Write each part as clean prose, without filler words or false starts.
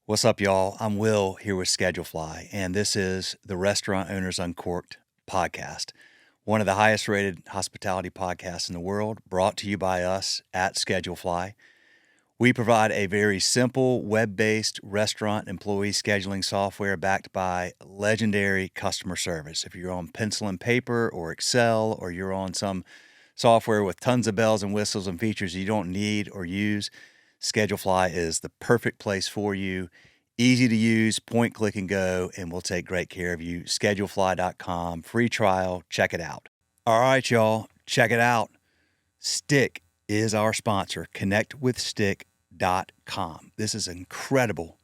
What's up, y'all? I'm Will here with Schedulefly, and this is the Restaurant Owners Uncorked podcast, one of the highest rated hospitality podcasts in the world, brought to you by us at Schedulefly. We provide a very simple web-based restaurant employee scheduling software backed by legendary customer service. If you're on pencil and paper or Excel, or you're on some software with tons of bells and whistles and features you don't need or use, Schedulefly is the perfect place for you. Easy to use, point, click, and go, and we'll take great care of you. Schedulefly.com, free trial, check it out. All right, y'all, check it out. Stick is our sponsor, connectwithstick.com. This is an incredible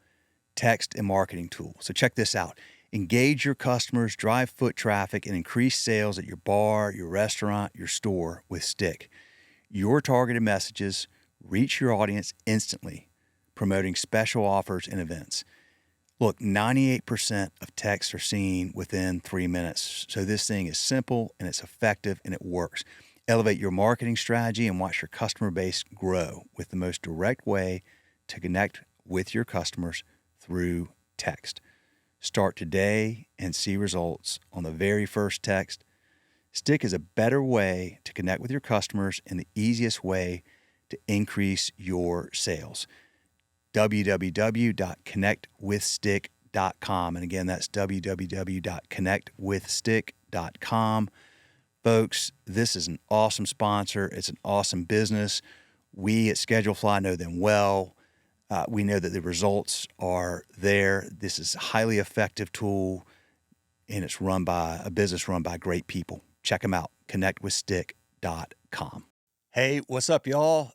text and marketing tool. So check this out. Engage your customers, drive foot traffic, and increase sales at your bar, your restaurant, your store with Stick. Your targeted messages reach your audience instantly, promoting special offers and events. Look, 98% of texts are seen within 3 minutes. So this thing is simple and it's effective and it works. Elevate your marketing strategy and watch your customer base grow with the most direct way to connect with your customers through text. Start today and see results on the very first text. Stick is a better way to connect with your customers and the easiest way to increase your sales. www.connectwithstick.com. And again, that's www.connectwithstick.com. Folks, this is an awesome sponsor. It's an awesome business. We at Schedulefly know them well. We know that the results are there. This is a highly effective tool, and it's run by a business run by great people. Check them out, connectwithstick.com. Hey, what's up, y'all?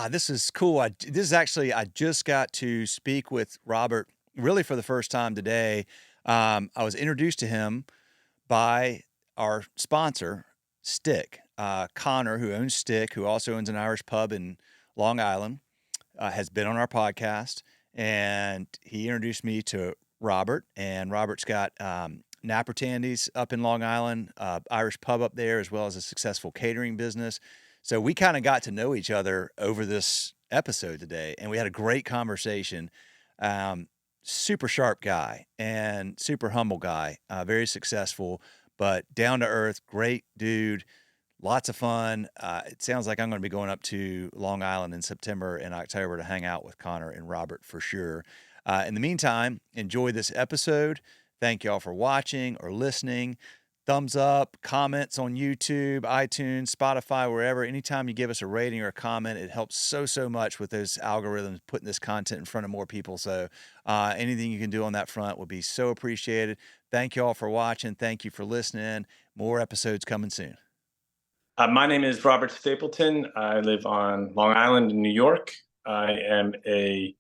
This is cool. I just got to speak with Robert really for the first time today. I was introduced to him by our sponsor, Stick. Connor, who owns Stick, who also owns an Irish pub in Long Island, has been on our podcast, and he introduced me to Robert. And Robert's got Napper Tandy's up in Long Island, Irish pub up there, as well as a successful catering business. So we kind of got to know each other over this episode today, and we had a great conversation. Super sharp guy and super humble guy, very successful, but down to earth, great dude, lots of fun. It sounds like I'm going to be going up to Long Island in September and October to hang out with Connor and Robert for sure. In the meantime, enjoy this episode. Thank y'all for watching or listening. Thumbs up, comments on YouTube, iTunes, Spotify, wherever. Anytime you give us a rating or a comment, it helps so much with those algorithms, putting this content in front of more people. So anything you can do on that front would be so appreciated. Thank you all for watching. Thank you for listening. More episodes coming soon. My name is Robert Stapleton. I live on Long Island in New York. I am a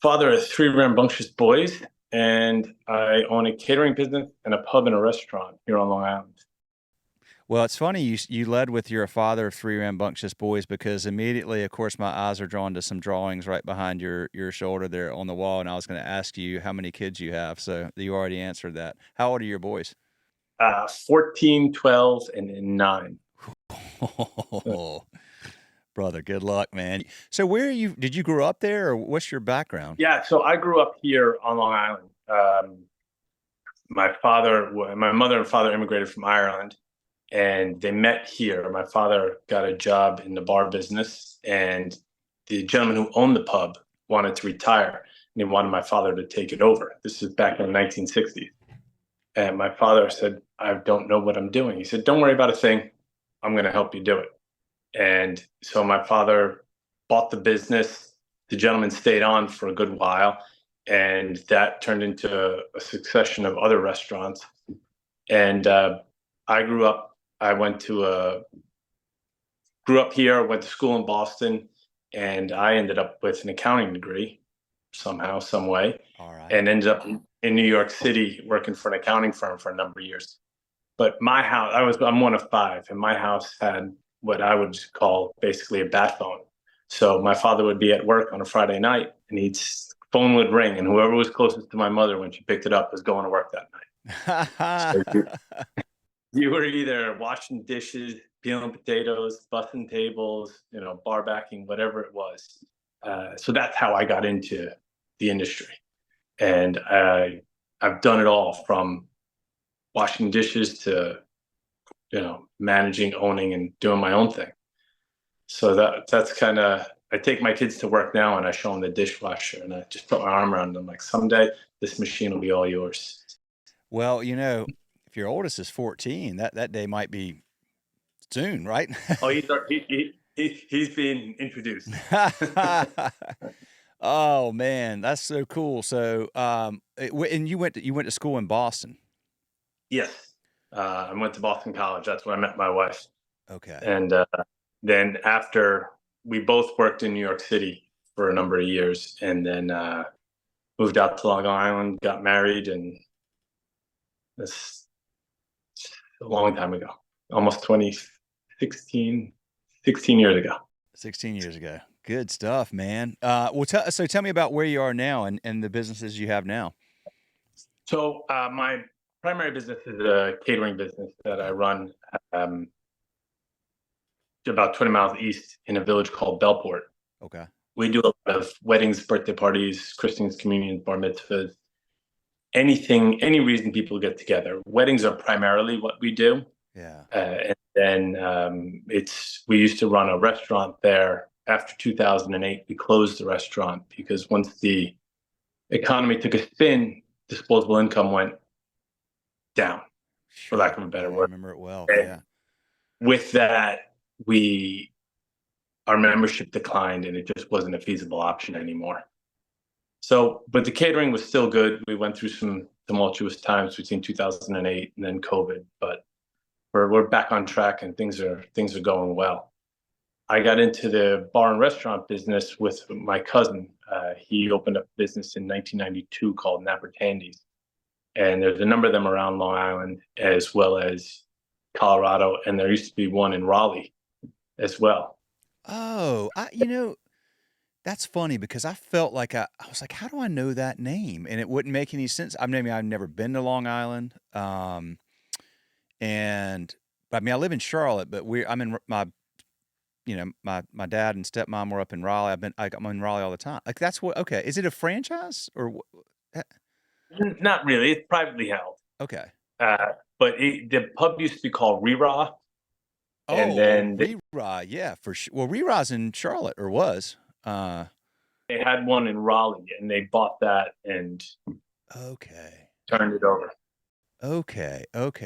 father of 3 rambunctious boys, and I own a catering business and a pub and a restaurant here on Long Island. Well, it's funny you led with you're a father of 3 rambunctious boys, because immediately, of course, my eyes are drawn to some drawings right behind your shoulder there on the wall, and I was going to ask you how many kids you have, so you already answered that. How old are your boys? 14, 12, and 9. Oh, brother, good luck, man. So did you grow up there, or what's your background? Yeah, so I grew up here on Long Island. My mother and father immigrated from Ireland, and they met here. My father got a job in the bar business, and the gentleman who owned the pub wanted to retire, and he wanted my father to take it over. This is back in the 1960s. And my father said, I don't know what I'm doing. He said, don't worry about a thing. I'm going to help you do it. And so my father bought the business. The gentleman stayed on for a good while, and that turned into a succession of other restaurants. And I grew up here, went to school in Boston, and I ended up with an accounting degree somehow, some way. All right. And ended up in New York City working for an accounting firm for a number of years. But my house, I'm one of 5, and my house had what I would call basically a bat phone. So my father would be at work on a Friday night, and phone would ring, and whoever was closest to my mother when she picked it up was going to work that night. So you were either washing dishes, peeling potatoes, bussing tables, bar backing, whatever it was. So that's how I got into the industry. And I've done it all from washing dishes to, managing, owning, and doing my own thing. So that's kind of, I take my kids to work now and I show them the dishwasher and I just put my arm around them like, someday this machine will be all yours. Well, if your oldest is 14, that day might be soon, right? Oh, he's being introduced. Oh man, that's so cool. So, and you went to school in Boston. Yes. I went to Boston College. That's where I met my wife. Okay. And then after, we both worked in New York City for a number of years, and then moved out to Long Island, got married, and that's a long time ago, almost 16 years ago. 16 years ago. Good stuff, man. Well, tell me about where you are now and the businesses you have now. So my primary business is a catering business that I run about 20 miles east in a village called Bellport. Okay. We do a lot of weddings, birthday parties, christenings, communions, bar mitzvahs, any reason people get together. Weddings are primarily what we do. Yeah. And then we used to run a restaurant there. After 2008, we closed the restaurant because once the economy took a spin, disposable income went down, for lack of a better word. I remember it well. And yeah. with that, our membership declined and it just wasn't a feasible option anymore. So, but the catering was still good. We went through some tumultuous times between 2008 and then COVID, but we're back on track and things are going well. I got into the bar and restaurant business with my cousin. He opened up a business in 1992 called Tandy's, and there's a number of them around Long Island as well as Colorado, and there used to be one in Raleigh as well. Oh, that's funny because I felt like I was like, how do I know that name? And it wouldn't make any sense. I've never been to Long Island. And I mean, I live in Charlotte, but I'm in my dad and stepmom were up in Raleigh. I'm in Raleigh all the time. Like okay. Is it a franchise or? Not really. It's privately held. Okay. But the pub used to be called Rira. And then Rira, yeah, for sure. Well, Rira's in Charlotte, or was. They had one in Raleigh, and they bought that and turned it over. Okay.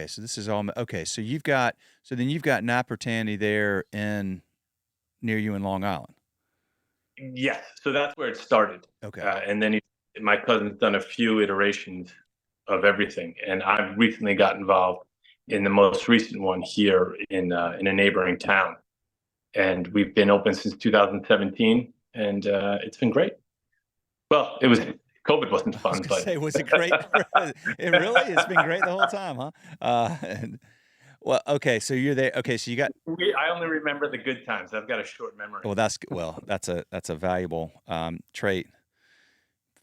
So this is all okay. So then you've got Napper Tandy there near you in Long Island. Yes. So that's where it started. Okay. And then my cousin's done a few iterations of everything, and I've recently got involved in the most recent one here in a neighboring town, and we've been open since 2017, and it's been great. Well, COVID wasn't fun, I was gonna say, was it great? It really, it's been great the whole time, huh? Well, okay, so you're there. Okay, so I only remember the good times. I've got a short memory. Well, that's a valuable trait,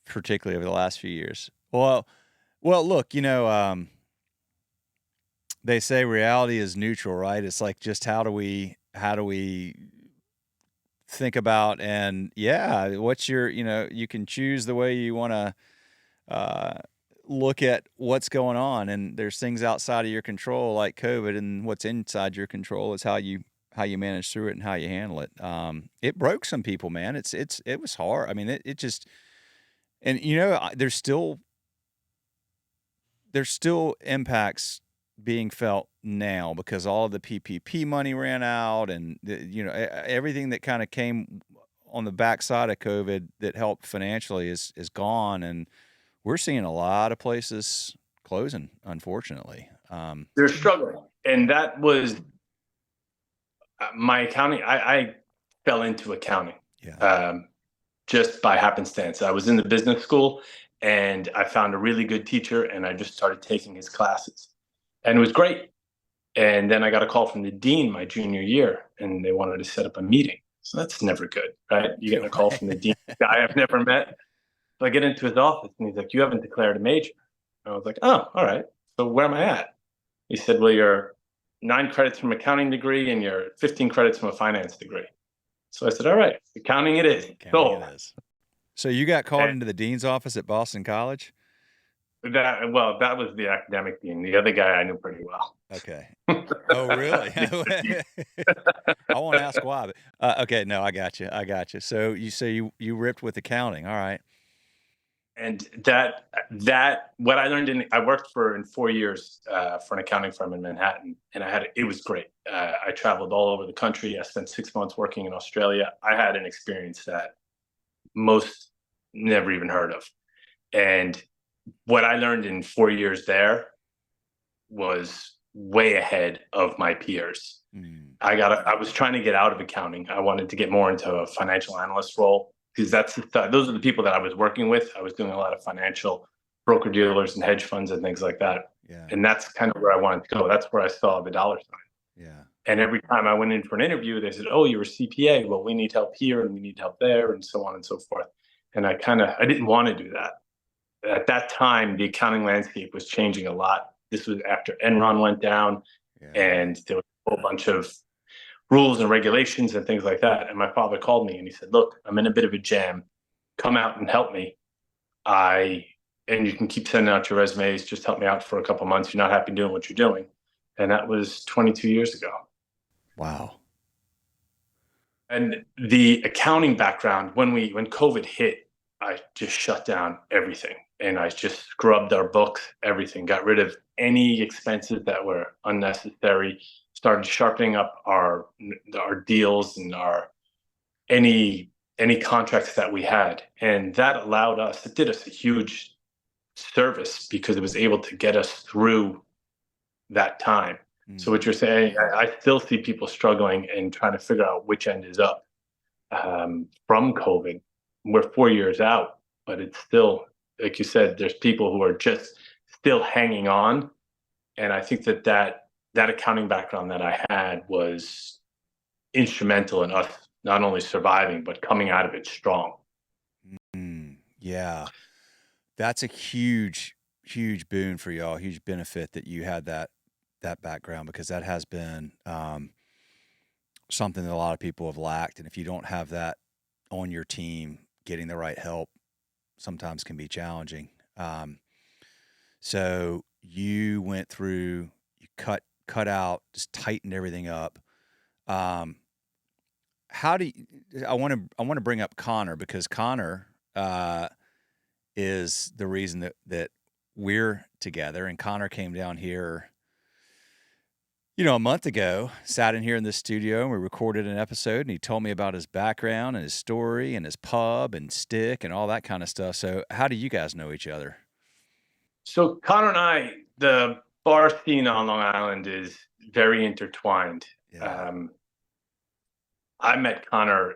particularly over the last few years. Well, look, they say reality is neutral, right? It's like, just how do we think about, and what's your, you can choose the way you want to look at what's going on, and there's things outside of your control like COVID, and what's inside your control is how you manage through it and how you handle it. It broke some people, man. It was hard. I mean, it just, and there's still impacts being felt now because all of the PPP money ran out, and everything that kind of came on the backside of COVID that helped financially is gone, and we're seeing a lot of places closing, unfortunately. They're struggling, and that was my accounting. I fell into accounting just by happenstance. I was in the business school, and I found a really good teacher, and I just started taking his classes. And it was great. And then I got a call from the dean my junior year, and they wanted to set up a meeting. So that's never good, right? You get a call from the dean, a guy I've never met. So I get into his office, and he's like, "You haven't declared a major." And I was like, "Oh, all right. So where am I at?" He said, "Well, you're 9 credits from accounting degree, and you're 15 credits from a finance degree." So I said, "All right, accounting it is." Accounting it is. So you got called And into the dean's office at Boston College? that was the academic dean. The other guy I knew pretty well. Okay. Oh, really? The- I won't ask why, but okay, no, I got you. I got you. So you ripped with accounting. All right. and that what I learned I worked for in 4 years for an accounting firm in Manhattan, and it was great. I traveled all over the country. I spent 6 months working in Australia. I had an experience that most never even heard of, and what I learned in 4 years there was way ahead of my peers. Mm, I was trying to get out of accounting. I wanted to get more into a financial analyst role because those are the people that I was working with. I was doing a lot of financial broker dealers and hedge funds and things like that. yeah. And that's kind of where I wanted to go. That's where I saw the dollar sign. Yeah. And every time I went in for an interview, they said, "Oh, you're a CPA. Well, we need help here and we need help there," and so on and so forth. And I didn't want to do that. At that time, the accounting landscape was changing a lot. This was after Enron went down, Yeah. and there was a whole bunch of rules and regulations and things like that. And my father called me and he said, "Look, I'm in a bit of a jam. Come out and help me. I and you can keep sending out your resumes. Just help me out for a couple months. You're not happy doing what you're doing." And that was 22 years ago. Wow. And the accounting background, when COVID hit, I just shut down everything and I just scrubbed our books, everything, got rid of any expenses that were unnecessary, started sharpening up our deals and our any contracts that we had. And that allowed us, it did us a huge service because it was able to get us through that time. So Mm, what you're saying, I still see people struggling and trying to figure out which end is up from COVID. We're 4 years out, but it's still, like you said, there's people who are just still hanging on. And I think that accounting background that I had was instrumental in us not only surviving but coming out of it strong. yeah. That's a huge, huge boon for y'all. Huge benefit that you had that background because that has been something that a lot of people have lacked. And if you don't have that on your team, getting the right help sometimes can be challenging. So you went through, you cut out, just tightened everything up. Um, how do you, I want to bring up Connor because Connor is the reason that we're together. And Connor came down here, a month ago, sat in here in this studio and we recorded an episode and he told me about his background and his story and his pub and stick and all that kind of stuff. So how do you guys know each other? So Connor and the bar scene on Long Island is very intertwined. Yeah. Um, I met Connor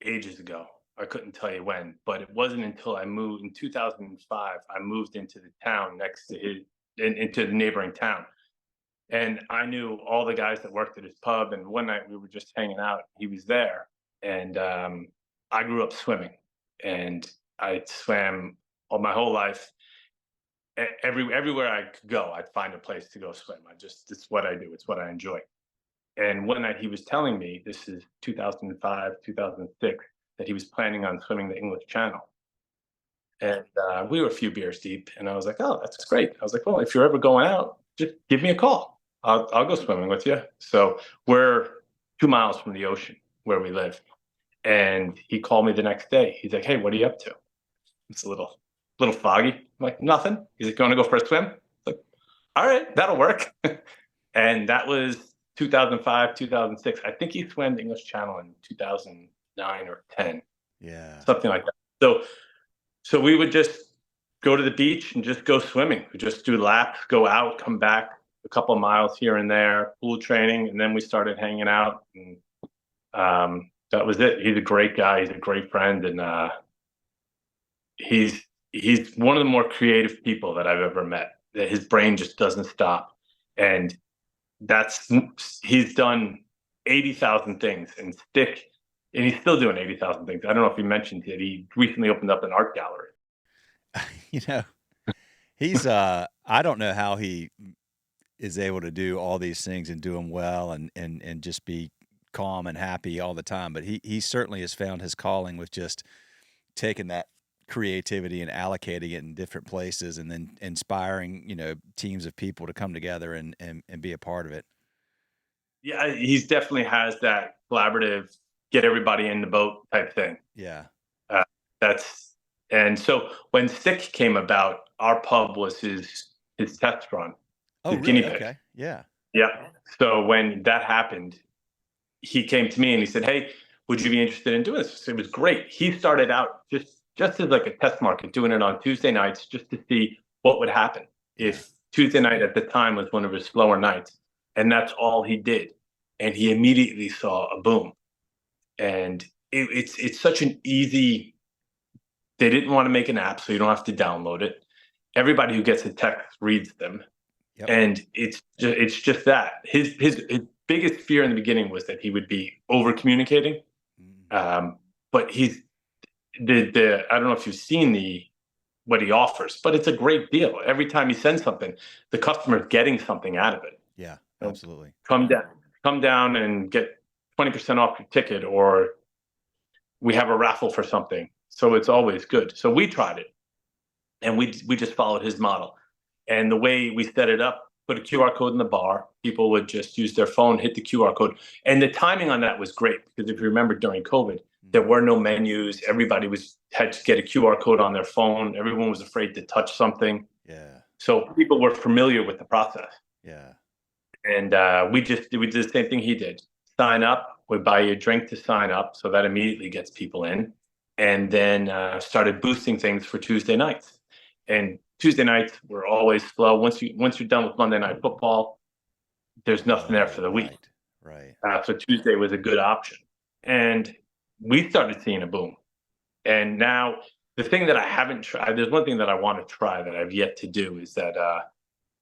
ages ago. I couldn't tell you when, but it wasn't until I moved in 2005. I moved into the town next to into the neighboring town. And I knew all the guys that worked at his pub. And one night we were just hanging out. He was there. And I grew up swimming. And I swam all my whole life. Everywhere I could go, I'd find a place to go swim. It's what I do. It's what I enjoy. And one night he was telling me, this is 2005, 2006, that he was planning on swimming the English Channel. And we were a few beers deep. And I was like, "Oh, that's great." I was like, "Well, if you're ever going out, just give me a call. I'll go swimming with you." So we're 2 miles from the ocean where we live. And he called me the next day. He's like, "Hey, what are you up to?" It's a little foggy. I'm like, "Nothing." He's like, "You want to go for a swim?" I'm like, "All right, that'll work." And that was 2005, 2006. I think he swam the English Channel in 2009 or 10, Yeah. something like that. So we would just go to the beach and just go swimming. We just do laps, go out, come back a couple of miles here and there, pool training, and then we started hanging out. And that was it. He's a great guy. He's a great friend, and he's he's one of the more creative people that I've ever met. That his brain just doesn't stop, and that's he's done 80,000 things and he's still doing 80,000 things. I don't know if he mentioned it. He recently opened up an art gallery. You know, he's I don't know how he is able to do all these things and do them well and just be calm and happy all the time, but he certainly has found his calling with just taking that creativity and allocating it in different places, and then inspiring, teams of people to come together and be a part of it. Yeah, he's definitely has that collaborative, get everybody in the boat type thing. Yeah. Uh, that's and so when Stick came about, our pub was his test run, Oh, his guinea really? pig. Okay. Yeah. Yeah. So when that happened, he came to me and he said, "Hey, would you be interested in doing this?" So it was great. He started out just as like a test market, doing it on Tuesday nights just to see what would happen Yeah. if Tuesday night at the time was one of his slower nights, and that's all he did. And he immediately saw a boom. And it's such an easy. They didn't want to make an app, so you don't have to download it. Everybody who gets a text reads them, Yep. and it's just that his biggest fear in the beginning was that he would be over communicating. Mm. But he's the I don't know if you've seen the what he offers, but it's a great deal. Every time he sends something, the customer's getting something out of it. Yeah, You know, absolutely. come down and get 20% off your ticket, or we have a raffle for something. So it's always good. So we tried it, and we just followed his model. And the way we set it up, put a QR code in the bar. People would just use their phone, hit the QR code. And the timing on that was great because if you remember during COVID, there were no menus. Everybody had to get a QR code on their phone. Everyone was afraid to touch something. Yeah. So people were familiar with the process. Yeah. And we did the same thing he did. Sign up, we buy you a drink to sign up. So that immediately gets people in. And then started boosting things for Tuesday nights. And Tuesday nights were always slow. Once you're done with Monday Night Football, there's nothing there for Oh, the week. right. Right. So Tuesday was a good option, and we started seeing a boom. And now the thing that I haven't tried, there's one thing that I want to try that I've yet to do is that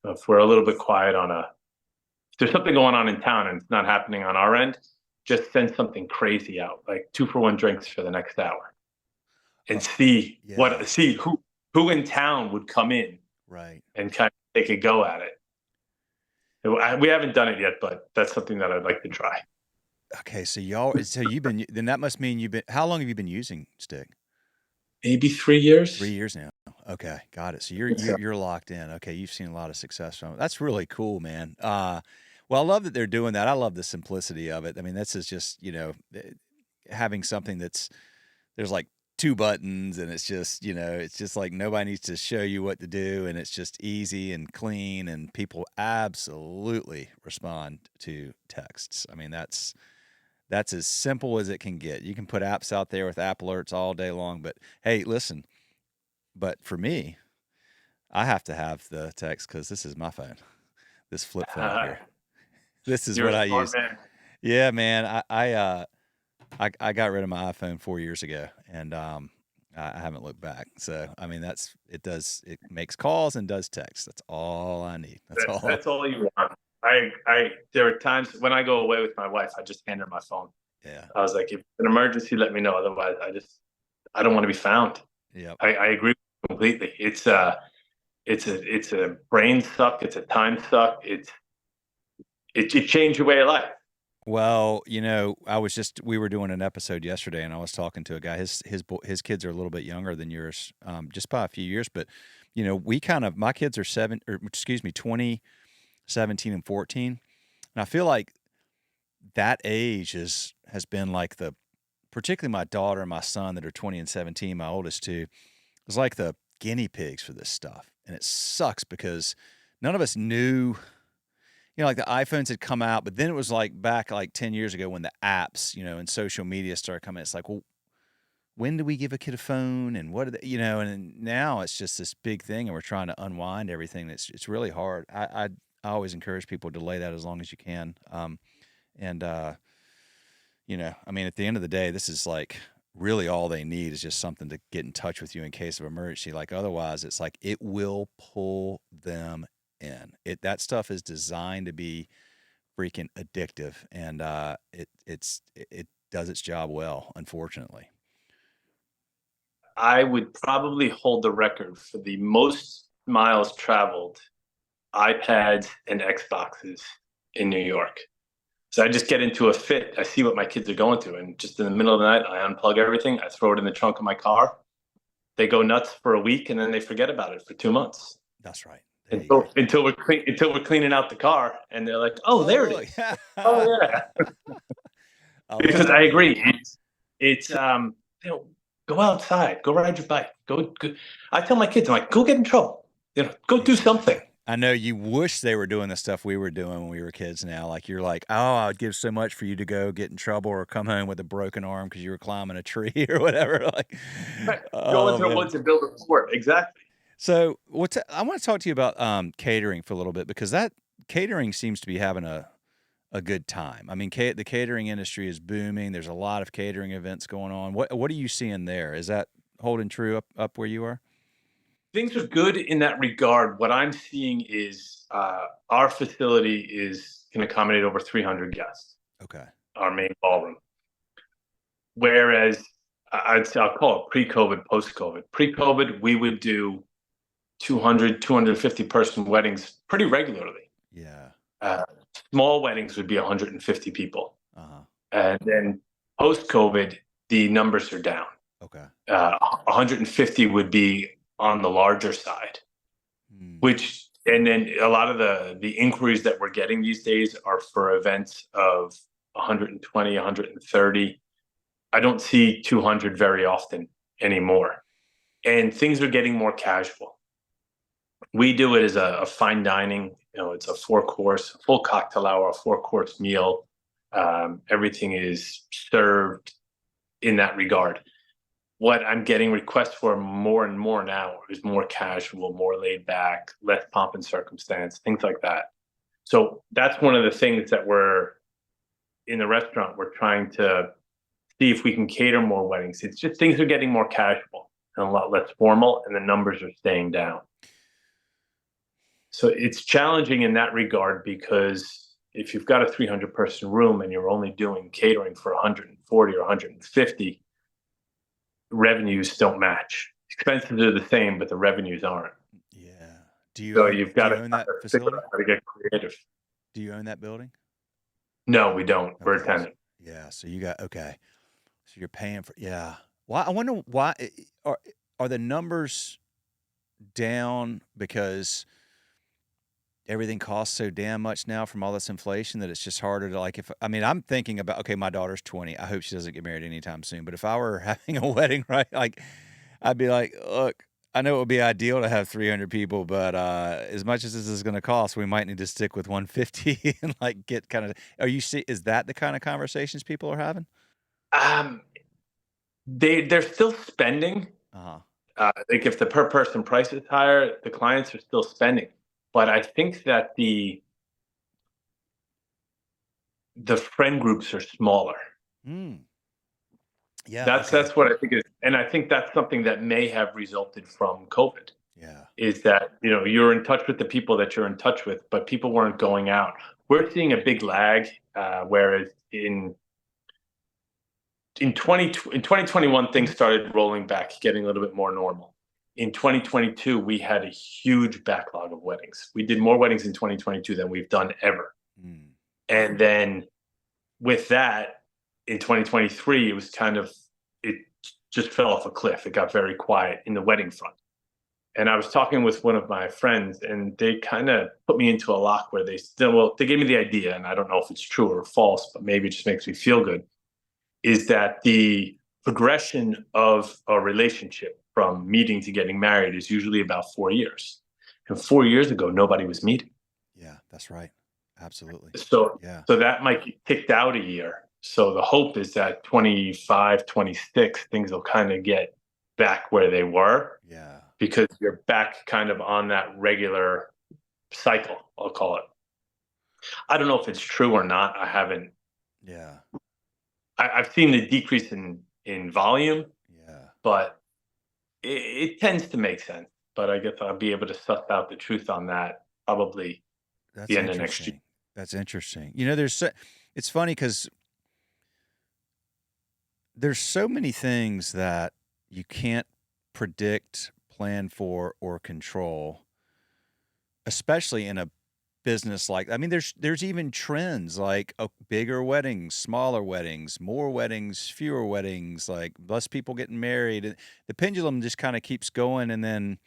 if we're a little bit quiet if there's something going on in town and it's not happening on our end, just send something crazy out, like 2-for-1 drinks for the next hour, and Yeah. see who in town would come in Right. and kind of take a go at it. We haven't done it yet, but that's something that I'd like to try. Okay. So then that must mean how long have you been using Stick? Maybe 3 3 years. years now. Okay. Got it. So you're, It's, you're, you're locked in. Okay. You've seen a lot of success from it. That's really cool, man. Well, I love that they're doing that. I love the simplicity of it. I mean, this is just, having something there's like two buttons, and it's just like nobody needs to show you what to do, and it's just easy and clean, and people absolutely respond to texts. I mean, that's as simple as it can get. You can put apps out there with app alerts all day long, but hey, listen, but for me, I have to have the text because this is my phone, this flip phone here. This is you're what a I smart use. man. Yeah, man. I got rid of my iPhone 4 years ago, and I haven't looked back. So I mean, it makes calls and does text. That's all I need. That's all. That's all you want. There are times when I go away with my wife, I just hand her my phone. Yeah. I was like, if it's an emergency, let me know. Otherwise, I don't want to be found. Yep. I agree completely. It's a brain suck. It's a time suck. It changed your way of life. Well, we were doing an episode yesterday, and I was talking to a guy. His kids are a little bit younger than yours, just by a few years. But my kids are 20, 17, and 14, and I feel like that age has been like particularly my daughter and my son that are 20 and 17, my oldest two, was like the guinea pigs for this stuff, and it sucks because none of us knew. Like the iPhones had come out, but then it was like back like 10 years ago when the apps, and social media started coming. It's like, well, when do we give a kid a phone, and what are they, and now it's just this big thing, and we're trying to unwind everything. It's really hard. I always encourage people to delay that as long as you can. And I mean, at the end of the day, this is like really all they need is just something to get in touch with you in case of emergency. Like otherwise it's like, it will pull them in. That stuff is designed to be freaking addictive, and it does its job well, unfortunately. I would probably hold the record for the most miles traveled iPads and Xboxes in New York. So I just get into a fit. I see what my kids are going through, and just in the middle of the night, I unplug everything. I throw it in the trunk of my car, They go nuts for a week and then they forget about it for 2 months That's right. There you until go. until we're cleaning out the car and they're like, "Oh, Oh, there it look. is." Oh yeah, I because love I that. agree. It's you know, go outside, go ride your bike, go. I tell my kids, I'm like, go get in trouble, go do something. Exactly. I know you wish they were doing the stuff we were doing when we were kids now. Like, you're like, oh, I'd give so much for you to go get in trouble or come home with a broken arm because you were climbing a tree or whatever. Like, Go oh, into the man. woods and build a fort. Exactly. So I want to talk to you about catering for a little bit, because that catering seems to be having a good time. I mean, the catering industry is booming. There's a lot of catering events going on. What are you seeing there? Is that holding true up where you are? Things are good in that regard. What I'm seeing is our facility can accommodate over 300 guests, Okay. our main ballroom. Whereas I'll call it pre-COVID, post-COVID. Pre-COVID, we would do 200, 250 person weddings pretty regularly. Yeah. Uh, Small weddings would be 150 people. Uh-huh. And then post-COVID, the numbers are down. Okay. 150 would be on the larger side, Hmm. and then a lot of the inquiries that we're getting these days are for events of 120, 130. I don't see 200 very often anymore. And things are getting more casual. We do it as a fine dining, it's a 4-course, full cocktail hour, a 4-course meal. Everything is served in that regard. What I'm getting requests for more and more now is more casual, more laid back, less pomp and circumstance, things like that. So that's one of the things that we're in the restaurant. We're trying to see if we can cater more weddings. It's just things are getting more casual and a lot less formal, and the numbers are staying down. So it's challenging in that regard, because if you've got a 300 person room and you're only doing catering for 140 or 150, revenues don't match. Expenses are the same, but the revenues aren't. Yeah. So you've Do got you to own kind that of figure facility? out how to get creative. Do you own that building? No, we don't. We're a Okay. tenant. Yeah. So you got okay. So you're paying for yeah. Why I wonder why are are the numbers down because everything costs so damn much now from all this inflation that it's just harder to, like, if I mean, I'm thinking about, okay, my daughter's 20. I hope she doesn't get married anytime soon. But if I were having a wedding, right, like, I'd be like, look, I know it would be ideal to have 300 people, but as much as this is going to cost, we might need to stick with 150 and like get kind of. Is that the kind of conversations people are having? Um, they're still spending. Uh huh. Like if the per person price is higher, the clients are still spending. But I think that the friend groups are smaller. Mm. Yeah. That's Okay. what I think is, and I think that's something that may have resulted from COVID. Yeah. Is that you're in touch with the people that you're in touch with, but people weren't going out. We're seeing a big lag, whereas in 2021 things started rolling back, getting a little bit more normal. In 2022, we had a huge backlog of weddings. We did more weddings in 2022 than we've done ever. Mm. And then with that, in 2023, it just fell off a cliff. It got very quiet in the wedding front. And I was talking with one of my friends, and they kind of put me into a lock where they gave me the idea, and I don't know if it's true or false, but maybe it just makes me feel good, is that the progression of a relationship from meeting to getting married is usually about 4 years. And 4 years ago, nobody was meeting. Yeah. That's right. Absolutely. So, Yeah. so that might be kicked out a year. So the hope is that 25, 26, things will kind of get back where they were, Yeah. because you're back kind of on that regular cycle, I'll call it. I don't know if it's true or not. Yeah. I've seen the decrease in volume, Yeah. but it tends to make sense. But I guess I'll be able to suss out the truth on that probably That's the end of next year. interesting. That's interesting. It's funny because there's so many things that you can't predict, plan for, or control, especially in a business like, I mean, there's even trends like bigger weddings, smaller weddings, more weddings, fewer weddings, like less people getting married. And the pendulum just kind of keeps going. And then,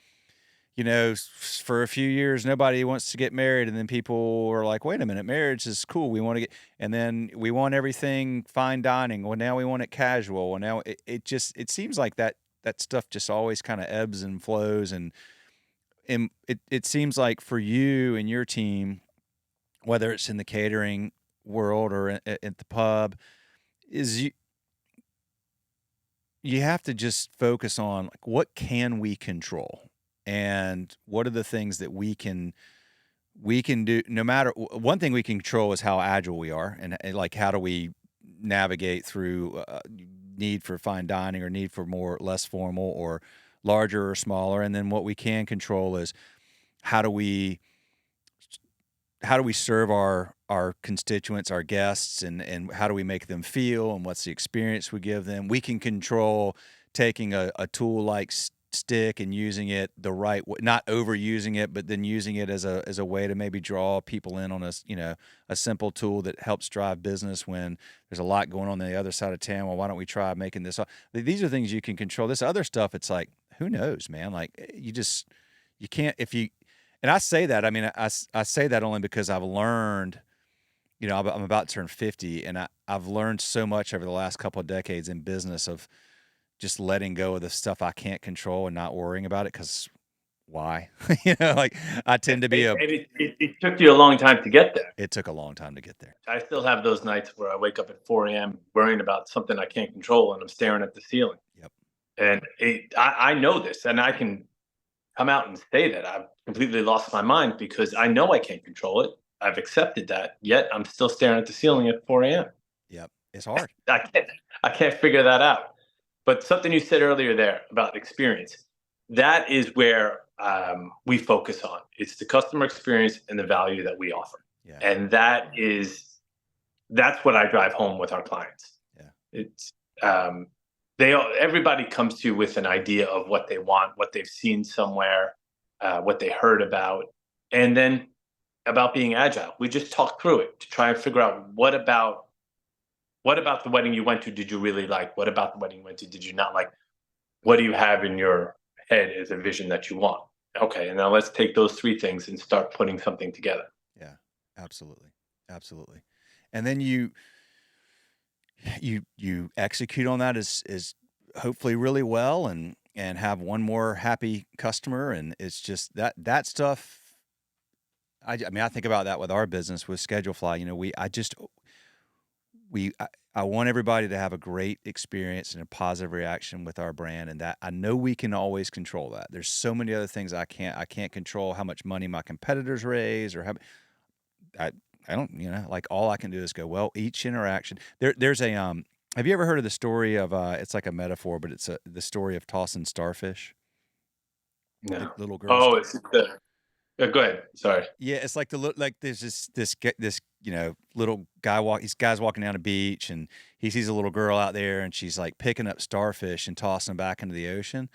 for a few years, nobody wants to get married. And then people are like, wait a minute, marriage is cool. We want to get, and then we want everything fine dining. Well, now we want it casual. Well, now it seems like that stuff just always kind of ebbs and flows. And it seems like for you and your team, whether it's in the catering world or at the pub, is you have to just focus on like what can we control and what are the things that we can do. No matter, one thing we can control is how agile we are, and like how do we navigate through need for fine dining or need for less formal or larger or smaller. And then what we can control is how do we serve our constituents, our guests, and how do we make them feel, and what's the experience we give them. We can control taking a tool like stick and using it the right way, not overusing it, but then using it as a way to maybe draw people in on a simple tool that helps drive business when there's a lot going on the other side of town. Well, why don't we try making this? These are things you can control. This other stuff, it's like, who knows, man? Like you can't, and I say that, I mean, I say that only because I've learned, I'm about to turn 50, and I've learned so much over the last couple of decades in business of just letting go of the stuff I can't control and not worrying about it. Cause why? Like I tend to be it took you a long time to get there. it took a long time to get there. I still have those nights where I wake up at 4 a.m. worrying about something I can't control, and I'm staring at the ceiling. Yep. And I know this, and I can come out and say that I've completely lost my mind because I know I can't control it. I've accepted that, yet I'm still staring at the ceiling at 4 a.m. Yep. It's hard. I can't figure that out. But something you said earlier there about experience, that is where we focus on. It's the customer experience and the value that we offer. Yeah. And that's what I drive home with our clients. Yeah. It's everybody comes to you with an idea of what they want, what they've seen somewhere, what they heard about, and then about being agile. We just talk through it to try and figure out what about the wedding you went to did you really like? What about the wedding you went to did you not like? What do you have in your head as a vision that you want? Okay, and now let's take those three things and start putting something together. Yeah, absolutely. Absolutely. And then you execute on that as hopefully really well, and have one more happy customer. And it's just that stuff. I mean, I think about that with our business with Schedule Fly. I want everybody to have a great experience and a positive reaction with our brand, and that I know we can always control that. There's so many other things I can't control how much money my competitors raise, or I don't, like all I can do is go, well, each interaction there's a have you ever heard of the story of it's like a metaphor, but it's the story of tossing starfish? No. The little girl. Oh, it's the go ahead. Sorry. Yeah, it's like like there's this little guy these guys walking down a beach, and he sees a little girl out there, and she's like picking up starfish and tossing them back into the ocean.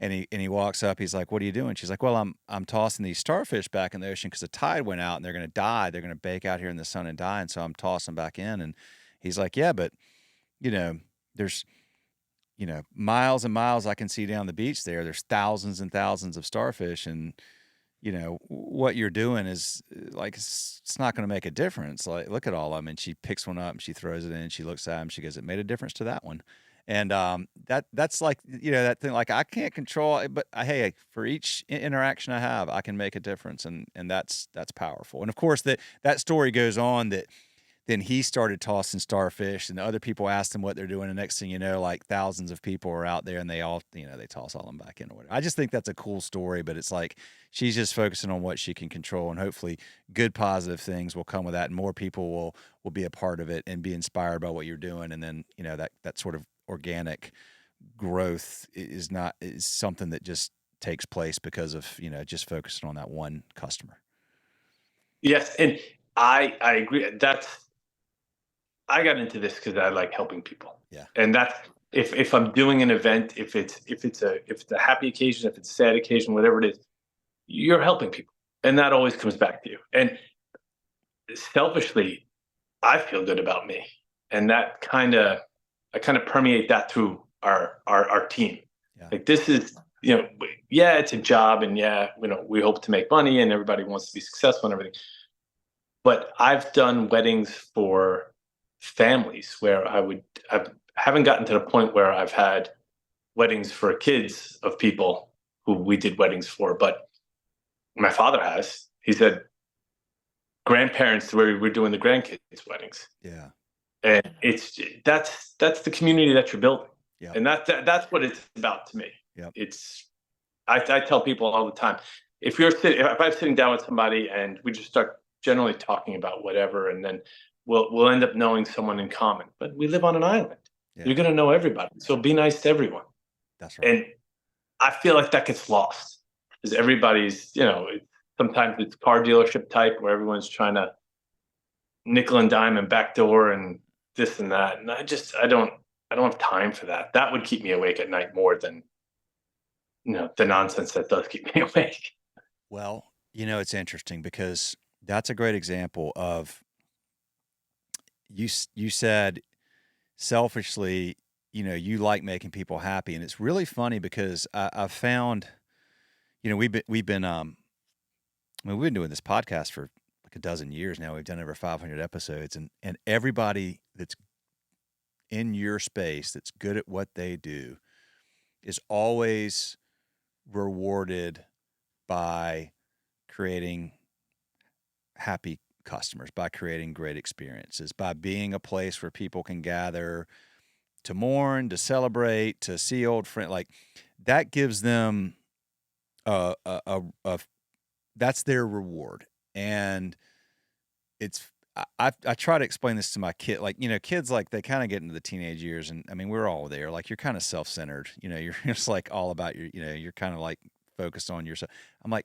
And he walks up, he's like, "What are you doing?" She's like, "Well, I'm tossing these starfish back in the ocean because the tide went out and they're going to die. They're going to bake out here in the sun and die, and so I'm tossing back in." And he's like, "Yeah, but there's miles and miles I can see down the beach there. There's thousands and thousands of starfish, and what you're doing is like, it's not going to make a difference. Like, look at all of them." And she picks one up and she throws it in. She looks at him. She goes, "It made a difference to that one." And that's like, that thing, like I can't control it, but hey, for each interaction I have, I can make a difference. And that's powerful. And of course that story goes on that then he started tossing starfish, and other people asked him what they're doing. And next thing you know, like thousands of people are out there, and they all, they toss all them back in or whatever. I just think that's a cool story, but it's like she's just focusing on what she can control, and hopefully good positive things will come with that, and more people will be a part of it and be inspired by what you're doing. And then, that sort of organic growth is something that just takes place because of, just focusing on that one customer. Yes. And I agree. I got into this because I like helping people. Yeah. And that's if I'm doing an event, if it's a happy occasion, if it's a sad occasion, whatever it is, you're helping people, and that always comes back to you. And selfishly, I feel good about me, and that I kind of permeate that through our team. Yeah. Like this is, yeah, it's a job, and yeah, we hope to make money, and everybody wants to be successful and everything. But I've done weddings for families where I haven't gotten to the point where I've had weddings for kids of people who we did weddings for, but my father has. He said grandparents where we're doing the grandkids weddings, Yeah. and that's the community that you're building, Yep. and that's what it's about to me. Yep. It's I tell people all the time, if I'm sitting down with somebody and we just start generally talking about whatever, and then we'll end up knowing someone in common. But we live on an island. Yeah. You're going to know everybody, so be nice to everyone. That's right. And I feel like that gets lost because everybody's, sometimes it's car dealership type where everyone's trying to nickel and dime and backdoor and this and that. And I don't have time for that. That would keep me awake at night more than, the nonsense that does keep me awake. Well, it's interesting because that's a great example of you said selfishly, you like making people happy, and it's really funny because I've found, we've been we've been doing this podcast for like a dozen years now. We've done over 500 episodes, and everybody that's in your space that's good at what they do is always rewarded by creating happy customers, by creating great experiences, by being a place where people can gather to mourn, to celebrate, to see old friends. Like that gives them a that's their reward. And it's I try to explain this to my kid, like, kids, like they kind of get into the teenage years, and I mean we're all there. Like you're kind of self-centered, you're just like all about your, you're kind of like focused on yourself. I'm like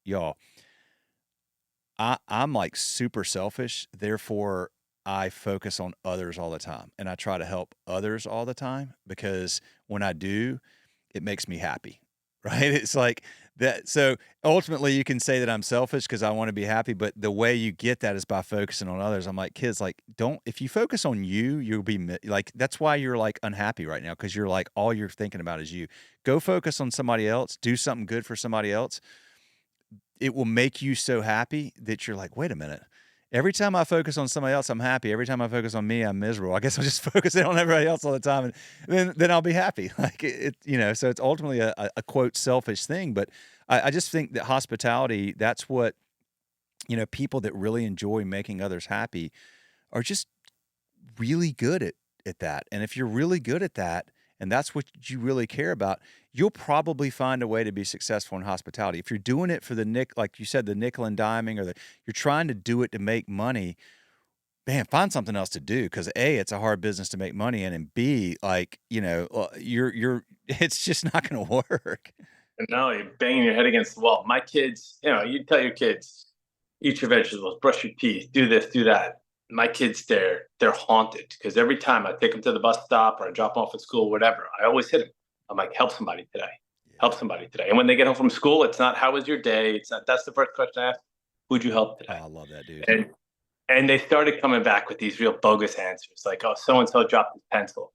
y'all, I'm like super selfish, therefore I focus on others all the time, and I try to help others all the time because when I do, it makes me happy, right? It's like that. So ultimately, you can say that I'm selfish because I want to be happy, but the way you get that is by focusing on others. I'm like, kids, like, if you focus on you, you'll be like, that's why you're like unhappy right now because you're like, all you're thinking about is you. Go focus on somebody else, do something good for somebody else. It will make you so happy that you're like, wait a minute. Every time I focus on somebody else, I'm happy. Every time I focus on me, I'm miserable. I guess I'll just focus in on everybody else all the time, and then I'll be happy. Like so it's ultimately a quote selfish thing. But I just think that hospitality, that's what, people that really enjoy making others happy are just really good at that. And if you're really good at that, and that's what you really care about, you'll probably find a way to be successful in hospitality. If you're doing it for like you said, the nickel and diming, or you're trying to do it to make money, man, find something else to do. Cause A, it's a hard business to make money in, and B, like, it's just not going to work. And now you're banging your head against the wall. My kids, you tell your kids, eat your vegetables, brush your teeth, do this, do that. My kids, they're haunted because every time I take them to the bus stop or I drop them off at school, whatever, I always hit them. I'm like, help somebody today. Help Yeah. somebody today. And when they get home from school, it's not how was your day? It's not. That's the first question I ask. Who'd you help Oh, today? I love that, dude. And they started coming back with these real bogus answers, like, oh, so and so dropped his pencil,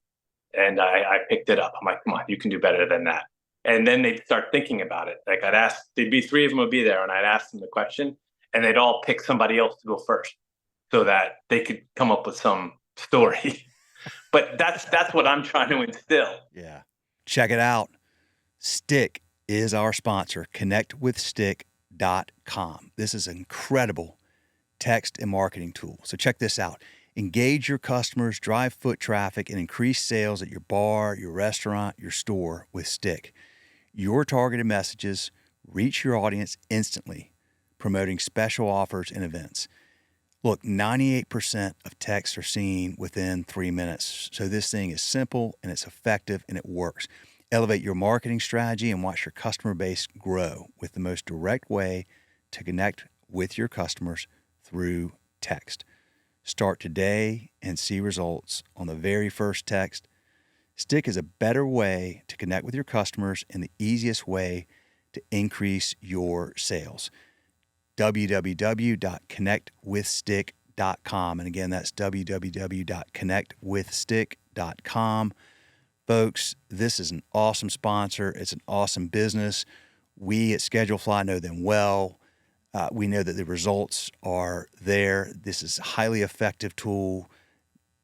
and I picked it up. I'm like, come on, you can do better than that. And then they'd start thinking about it. Like there'd be three of them would be there, and I'd ask them the question, and they'd all pick somebody else to go first, so that they could come up with some story. But that's what I'm trying to instill. Yeah. Check it out. Stick is our sponsor. Connectwithstick.com. This is an incredible text and marketing tool. So check this out. Engage your customers, drive foot traffic, and increase sales at your bar, your restaurant, your store with Stick. Your targeted messages reach your audience instantly, promoting special offers and events. Look, 98% of texts are seen within 3 minutes. So this thing is simple and it's effective and it works. Elevate your marketing strategy and watch your customer base grow with the most direct way to connect with your customers through text. Start today and see results on the very first text. Stick is a better way to connect with your customers and the easiest way to increase your sales. www.connectwithstick.com. And again, that's www.connectwithstick.com. Folks, this is an awesome sponsor. It's an awesome business. We at ScheduleFly know them well. We know that the results are there. This is a highly effective tool,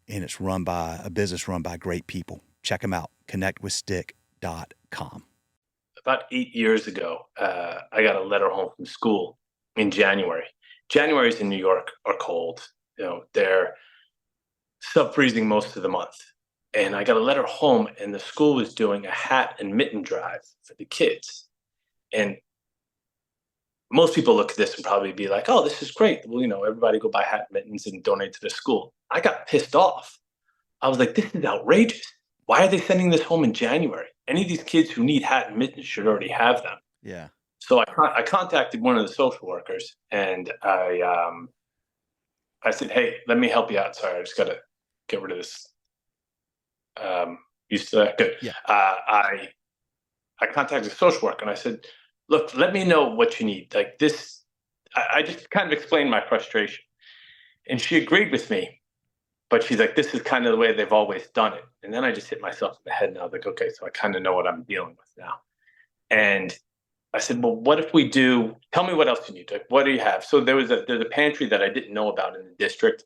and it's run by a business run by great people. Check them out, connectwithstick.com. About 8 years ago, I got a letter home from school in January. Januaries in New York are cold. They're sub-freezing most of the month. And I got a letter home, and the school was doing a hat and mitten drive for the kids. And most people look at this and probably be like, oh, this is great. Well, everybody go buy hat and mittens and donate to the school. I got pissed off. I was like, this is outrageous. Why are they sending this home in January? Any of these kids who need hat and mittens should already have them. Yeah. So I contacted one of the social workers, and I said, hey, let me help you out. Sorry, I just got to get rid of this. You still there? Good. Yeah. I contacted the social worker, and I said, look, let me know what you need. Like this, I just kind of explained my frustration. And she agreed with me, but she's like, this is kind of the way they've always done it. And then I just hit myself in the head, and I was like, okay, so I kind of know what I'm dealing with now. And I said, well, what if we tell me what else you need. Like, what do you have? So there's a pantry that I didn't know about in the district.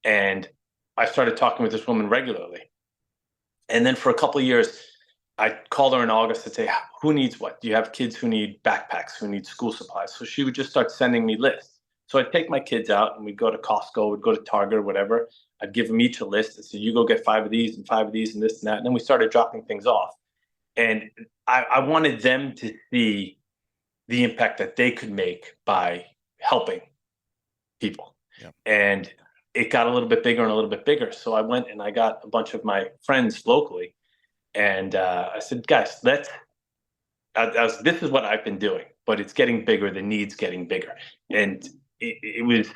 And I started talking with this woman regularly. And then for a couple of years, I called her in August to say, who needs what? Do you have kids who need backpacks, who need school supplies? So she would just start sending me lists. So I'd take my kids out, and we'd go to Costco, we'd go to Target or whatever. I'd give them each a list and say, you go get 5 of these and 5 of these and this and that. And then we started dropping things off. And I wanted them to see the impact that they could make by helping people. Yep. And it got a little bit bigger and a little bit bigger. So I went and I got a bunch of my friends locally, and I said, guys, this is what I've been doing, but it's getting bigger. The need's getting bigger. And it was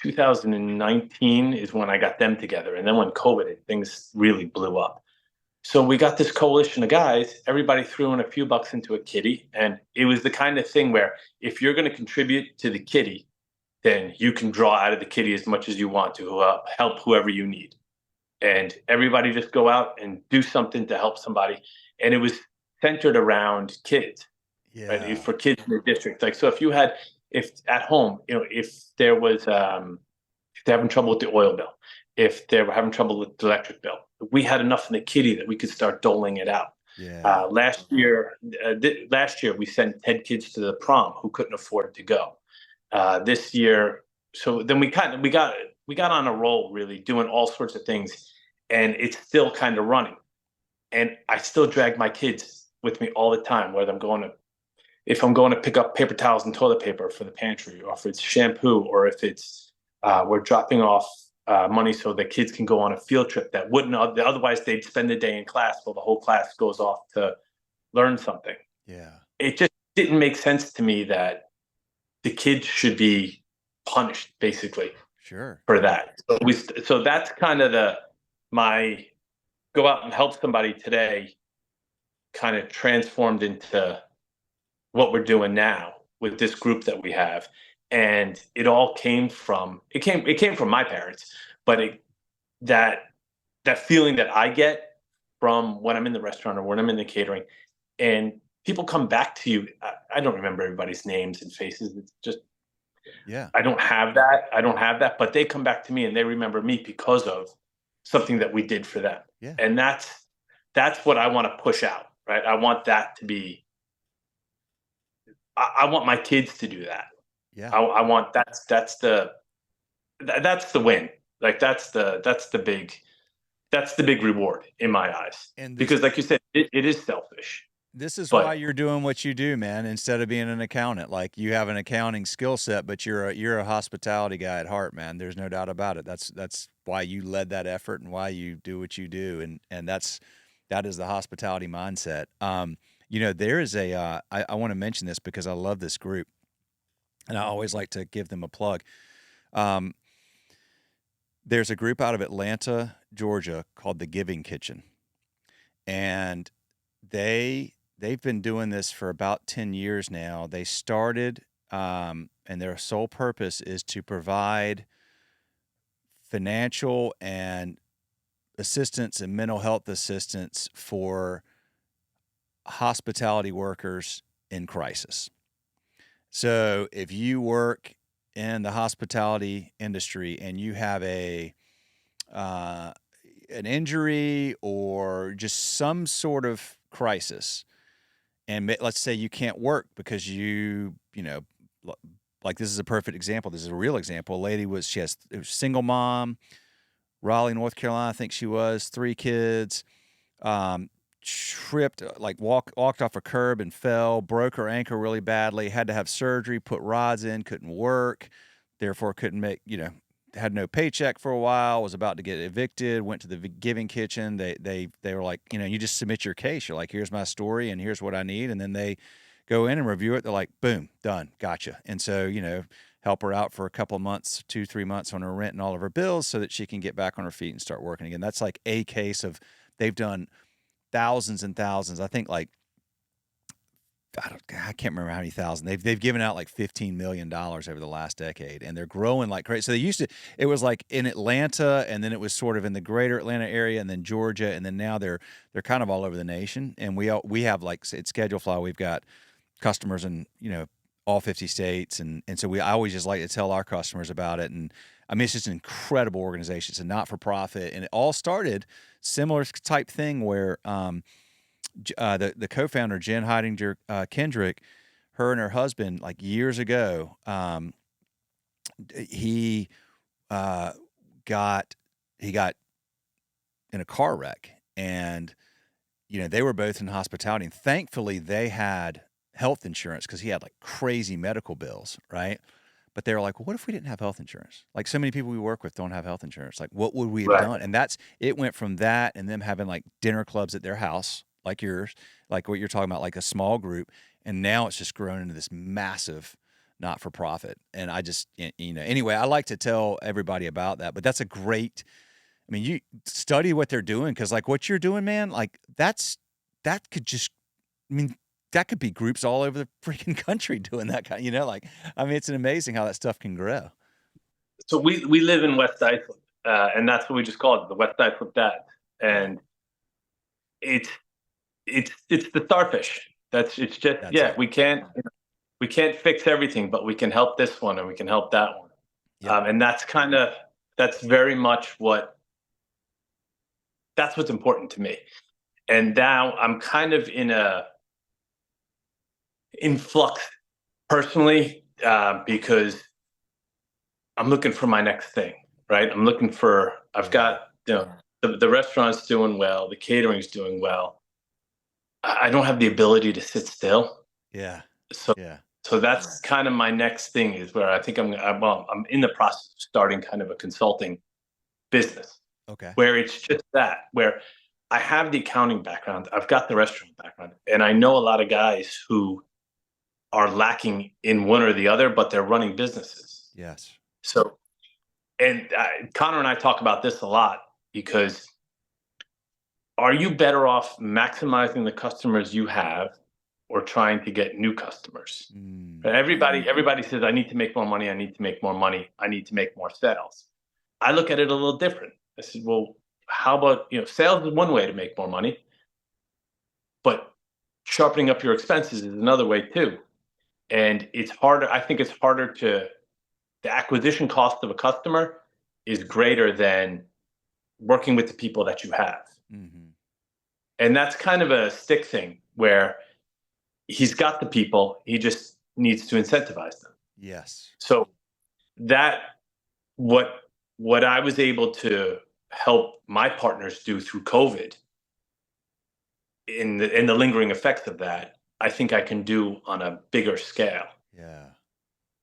2019 is when I got them together. And then when COVID hit, things really blew up. So we got this coalition of guys, everybody threw in a few bucks into a kitty. And it was the kind of thing where if you're going to contribute to the kitty, then you can draw out of the kitty as much as you want to help whoever you need. And everybody just go out and do something to help somebody. And it was centered around kids, right? For kids in the district. Like, so if at home, if there was, if they're having trouble with the oil bill, if they were having trouble with the electric bill, we had enough in the kitty that we could start doling it out. Yeah. Last year, we sent 10 kids to the prom who couldn't afford to go. This year, so then we got on a roll, really doing all sorts of things, and it's still kind of running. And I still drag my kids with me all the time, whether if I'm going to pick up paper towels and toilet paper for the pantry, or if it's shampoo, or if it's we're dropping off money so the kids can go on a field trip that wouldn't otherwise they'd spend the day in class while the whole class goes off to learn something. Yeah. It just didn't make sense to me that the kids should be punished, basically. Sure. For that. So that's kind of my go out and help somebody today kind of transformed into what we're doing now with this group that we have. And it all came from my parents, but that feeling that I get from when I'm in the restaurant or when I'm in the catering, and people come back to you. I don't remember everybody's names and faces. It's just, yeah, I don't have that, but they come back to me and they remember me because of something that we did for them. Yeah. And that's what I want to push out, right? I want that to be, I want my kids to do that. Yeah. I want that's the win. Like that's the big reward in my eyes. And because like you said, it is selfish. This is why you're doing what you do, man, instead of being an accountant. Like, you have an accounting skill set, but you're a hospitality guy at heart, man. There's no doubt about it. That's why you led that effort and why you do what you do. And that is the hospitality mindset. There is I want to mention this because I love this group, and I always like to give them a plug. There's a group out of Atlanta, Georgia called the Giving Kitchen. And they've been doing this for about 10 years now. They started and their sole purpose is to provide financial and assistance and mental health assistance for hospitality workers in crisis. So if you work in the hospitality industry and you have uh, an injury or just some sort of crisis, and let's say you can't work because like this is a perfect example. This is a real example. A lady it was a single mom, Raleigh, North Carolina, I think she was, 3 kids, tripped, like walked off a curb and fell, broke her ankle really badly, had to have surgery, put rods in, couldn't work, therefore couldn't had no paycheck for a while, was about to get evicted, went to the giving kitchen. They were like, you just submit your case. You're like, here's my story and here's what I need. And then they go in and review it. They're like, boom, done. Gotcha. And so, help her out for a couple of months, 2-3 months on her rent and all of her bills so that she can get back on her feet and start working again. That's like a case of they've done thousands and thousands. I think like I can't remember how many thousand. They've given out like $15 million over the last decade, and they're growing like crazy. So it was like in Atlanta, and then it was sort of in the greater Atlanta area, and then Georgia, and then now they're kind of all over the nation. And we have, like at Schedule Fly, we've got customers in all 50 states, and so I always just like to tell our customers about it. And I mean, it's just an incredible organization. It's a not-for-profit, and it all started similar type thing where the co-founder, Jen Heidinger Kendrick, her and her husband, like years ago, he got in a car wreck, and they were both in hospitality, and thankfully they had health insurance because he had like crazy medical bills, right? But they were like, well, what if we didn't have health insurance? Like, so many people we work with don't have health insurance. Like, what would we have done? And it went from that and them having like dinner clubs at their house, like yours, like what you're talking about, like a small group. And now it's just grown into this massive not-for-profit. And I just, anyway, I like to tell everybody about that. But that's a great, I mean, you study what they're doing, because like what you're doing, man, like that could just, I mean, that could be groups all over the freaking country doing that kind. I mean, it's amazing how that stuff can grow. So we live in West Iceland, and that's what we just call it, the West Iceland Dad. And it's the starfish. It's just it. We can't fix everything, but we can help this one and we can help that one. Yep. And that's very much that's what's important to me. And now I'm kind of in flux personally, because I'm looking for my next thing, right? I've got, the restaurant's doing well, the catering's doing well. I don't have the ability to sit still. Yeah. So that's kind of my next thing, is where I think I'm in the process of starting kind of a consulting business. Okay. Where it's just where I have the accounting background, I've got the restaurant background, and I know a lot of guys who are lacking in one or the other, but they're running businesses. Yes. So, and Connor and I talk about this a lot, because are you better off maximizing the customers you have or trying to get new customers? Everybody says, I need to make more money. I need to make more money. I need to make more sales. I look at it a little different. I said, well, how about, sales is one way to make more money, but sharpening up your expenses is another way too. And it's harder. I think it's harder the acquisition cost of a customer is greater than working with the people that you have. Mm-hmm. And that's kind of a stick thing, where he's got the people, he just needs to incentivize them. Yes. So what I was able to help my partners do through COVID, in the lingering effects of that, I think I can do on a bigger scale. Yeah.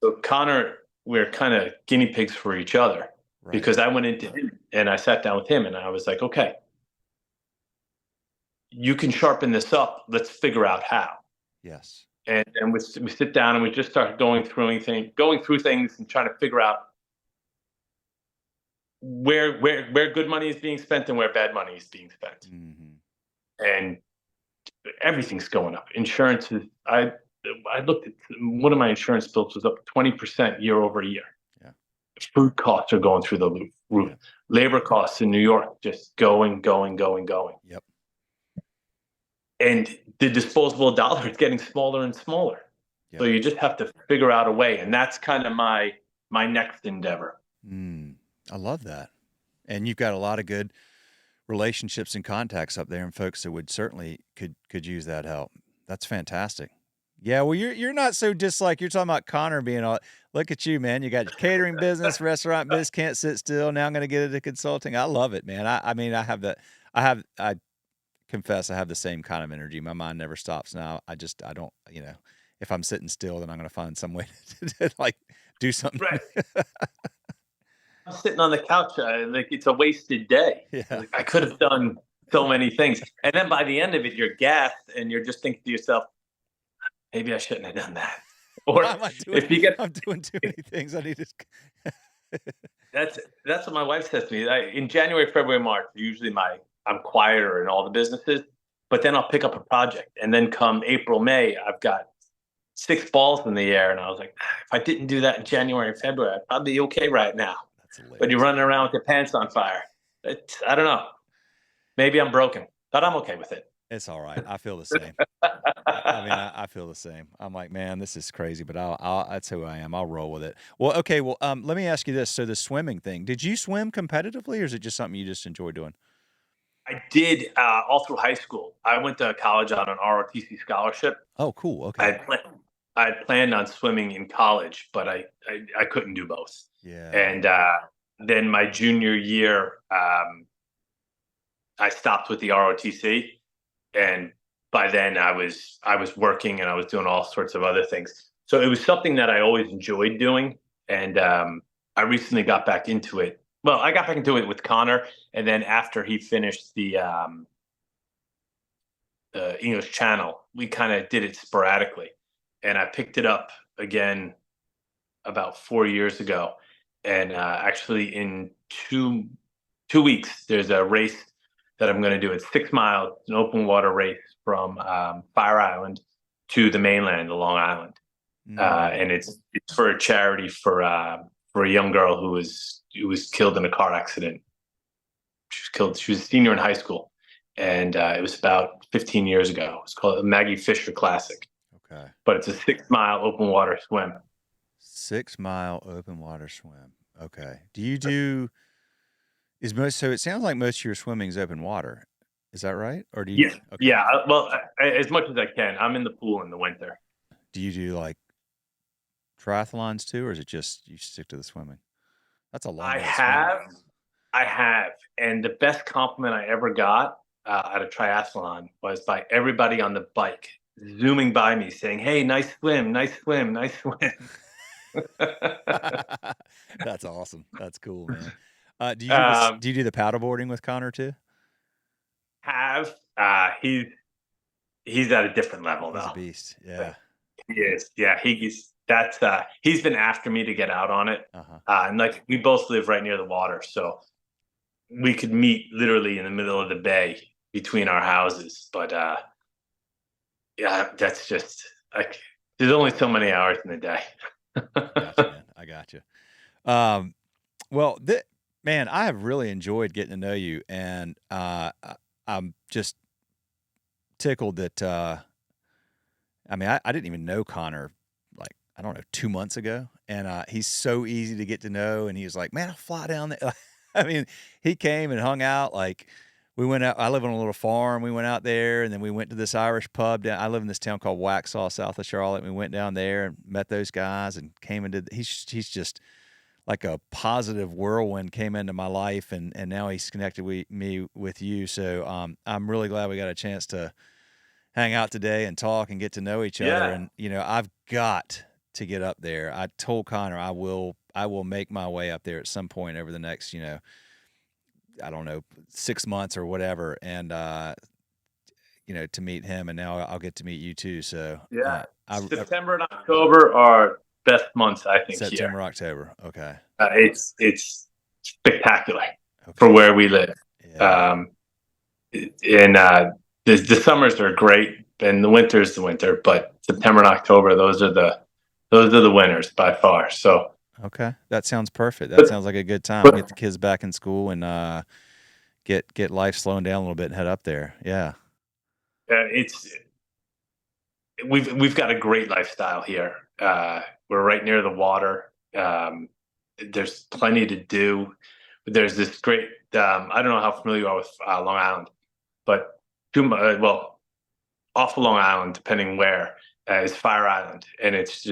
So Connor, we're kind of guinea pigs for each other, right? Because I went into him and I sat down with him and I was like, okay, you can sharpen this up. Let's figure out how. Yes. And we sit down and we just start going through things and trying to figure out where good money is being spent and where bad money is being spent. Mm-hmm. And everything's going up. Insurance is, I looked at one of my insurance bills was up 20% year over year. Yeah. Food costs are going through the roof. Yeah. Labor costs in New York just going, going, going, going. Yep. And the disposable dollar is getting smaller and smaller. So Yep. you just have to figure out a way, and that's kind of my next endeavor. I love that. And you've got a lot of good relationships and contacts up there, and folks that would certainly could use that help. That's fantastic. Yeah, well, you're not so like you're talking about Connor being all. Look at you, man. You got your catering business, restaurant business, can't sit still. Now I'm going to get into consulting. I love it, man. I mean, I have that. I confess I have the same kind of energy. My mind never stops. Now I don't. If I'm sitting still, then I'm going to find some way to like do something. Right. I'm sitting on the couch, like it's a wasted day. Yeah. Like, I could have done so many things, and then by the end of it, you're gassed, and you're just thinking to yourself, maybe I shouldn't have done that. Or if you get, I'm doing too many things. I need to. that's what my wife says to me. In January, February, March, usually I'm quieter in all the businesses, but then I'll pick up a project, and then come April, May, I've got 6 balls in the air, and I was like, if I didn't do that in January and February, I'd probably be okay right now. But you're running around with your pants on fire. I don't know. Maybe I'm broken, but I'm okay with it. It's all right. I feel the same. I mean, I feel the same. I'm like, man, this is crazy, but that's who I am. I'll roll with it. Well, okay. Well, let me ask you this. So the swimming thing, did you swim competitively, or is it just something you just enjoy doing? I did all through high school. I went to college on an ROTC scholarship. Oh, cool. Okay. I had planned on swimming in college, but I couldn't do both. Yeah. And then my junior year, I stopped with the ROTC, and by then I was working and I was doing all sorts of other things. So it was something that I always enjoyed doing, and I recently got back into it. Well, I got back into it with Connor, and then after he finished the English Channel, we kind of did it sporadically, and I picked it up again about 4 years ago. And actually, in two weeks, there's a race that I'm going to do. It's 6 miles, an open water race from Fire Island to the mainland, the Long Island, and it's for a charity for a young girl who was killed in a car accident. She was killed. She was a senior in high school, and it was about 15 years ago. It's called the Maggie Fisher Classic. Okay. But it's a 6 mile open water swim. 6 mile open water swim. Okay. Do you do? So it sounds like most of your swimming is open water. Is that right? Or do you? Yeah. Okay. Yeah. Well, as much as I can. I'm in the pool in the winter. Do you do like triathlons too, or is it just you stick to the swimming? That's a long. I have, and the best compliment I ever got at a triathlon was by everybody on the bike zooming by me saying, "Hey, nice swim, nice swim, nice swim." That's awesome. That's cool, man. Do you do the paddleboarding with Connor too? He's at a different level though. He's a beast. Yeah. He is. Yeah, he's been after me to get out on it. And like we both live right near the water, so we could meet literally in the middle of the bay between our houses. But yeah, that's just like there's only so many hours in the day. Gotcha, man. I got you. Well, man, I have really enjoyed getting to know you, and I'm just tickled that. I mean, I didn't even know Connor, like, I don't know, 2 months ago, and he's so easy to get to know. And he was like, "Man, I'll fly down there." I mean, he came and hung out. Like, we went out. I live on a little farm. We went out there, and then we went to this Irish pub. I live in this town called Waxhaw, south of Charlotte. And we went down there and met those guys, and came and did. He's just like a positive whirlwind came into my life, and now he's connected me with you. So I'm really glad we got a chance to hang out today and talk and get to know each other. And I've got to get up there. I told Connor I will make my way up there at some point over the next I don't know, 6 months or whatever, and to meet him. And now I'll get to meet you too. So yeah, September and October are best months, I think. September, October. Okay. It's spectacular for where we live. Yeah. The summers are great, and the winter is the winter. But September and October. Those are the winners by far. So, Okay, that sounds perfect. That but, sounds like a good time. but Get the kids back in school and get life slowing down a little bit and head up there. Yeah. it's we've got a great lifestyle here. We're right near the water. There's plenty to do. There's this great. I don't know how familiar you are with Long Island, but well, off of Long Island, depending where, is Fire Island, and it's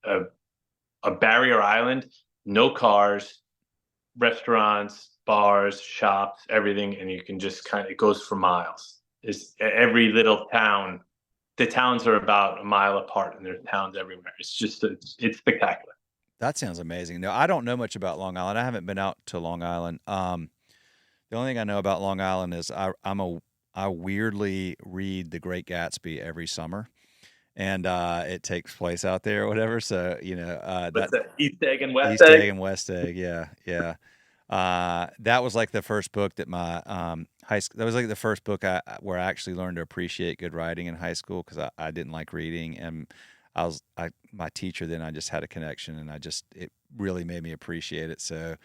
a barrier island, no cars, restaurants, bars, shops, everything, and you can just kind of it goes for miles. It's every little town. The towns are about a mile apart, and there's towns everywhere. It's spectacular. That sounds amazing. No, I don't know much about Long Island. I haven't been out to Long Island. The only thing I know about Long Island is I weirdly read The Great Gatsby every summer, and it takes place out there or whatever. So What's that that? East Egg and West East Egg Egg. and West Egg, yeah, yeah. That was like the first book that my high school. That was like the first book where I actually learned to appreciate good writing in high school because I didn't like reading, and my teacher then I just had a connection, and it really made me appreciate it. So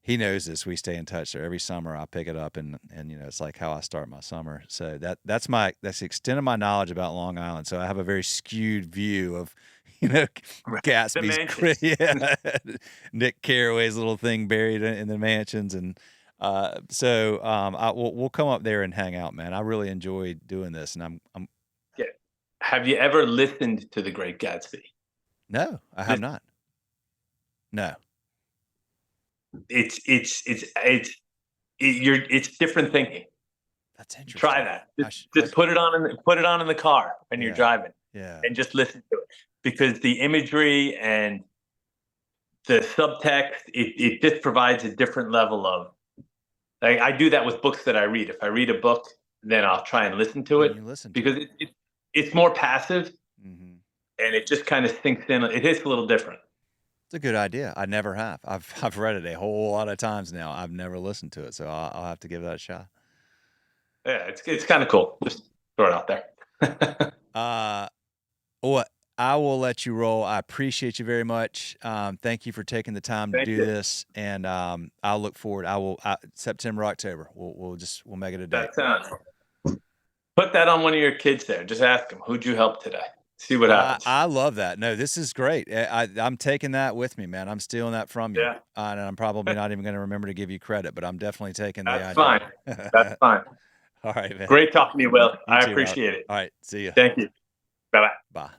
he knows this. We stay in touch. So every summer I pick it up, and it's like how I start my summer. So that's the extent of my knowledge about Long Island. So I have a very skewed view of you know The Gatsby's mansions. yeah, Nick Carraway's little thing buried in the mansions, and we'll come up there and hang out, man. I really enjoy doing this, and I'm Yeah. Have you ever listened to The Great Gatsby? no, I have not. No, It's different thinking. that's Try interesting. that. I Just put it on in the car when you're yeah, driving, yeah. and just listen to it, because the imagery and the subtext, it just provides a different level of, like, I do that with books that I read. If I read a book, then I'll try and listen to Then it, you listen to because it. it's more passive, Hmm. and it just kind of sinks in. It is a little different. It's a good idea. I never have. I've read it a whole lot of times now. I've never listened to it, so I'll have to give that a shot. Yeah, it's kind of cool. Just throw it out there. Uh, Well, I will let you roll. I appreciate you very much. Thank you for taking the time to Thank do you. this, and I'll look forward. September, October. We'll make it a date. That sounds. Put that on one of your kids there. Just ask them, who'd you help today? See what happens. I love that. No, this is great. I'm taking that with me, man. I'm stealing that from you, Yeah, and I'm probably not even going to remember to give you credit, but I'm definitely taking the that's fine. That's idea. fine. All right, man. Great talking to you, Will. You I too, Robert. appreciate it. All right, see you. Thank you. Bye bye. Bye.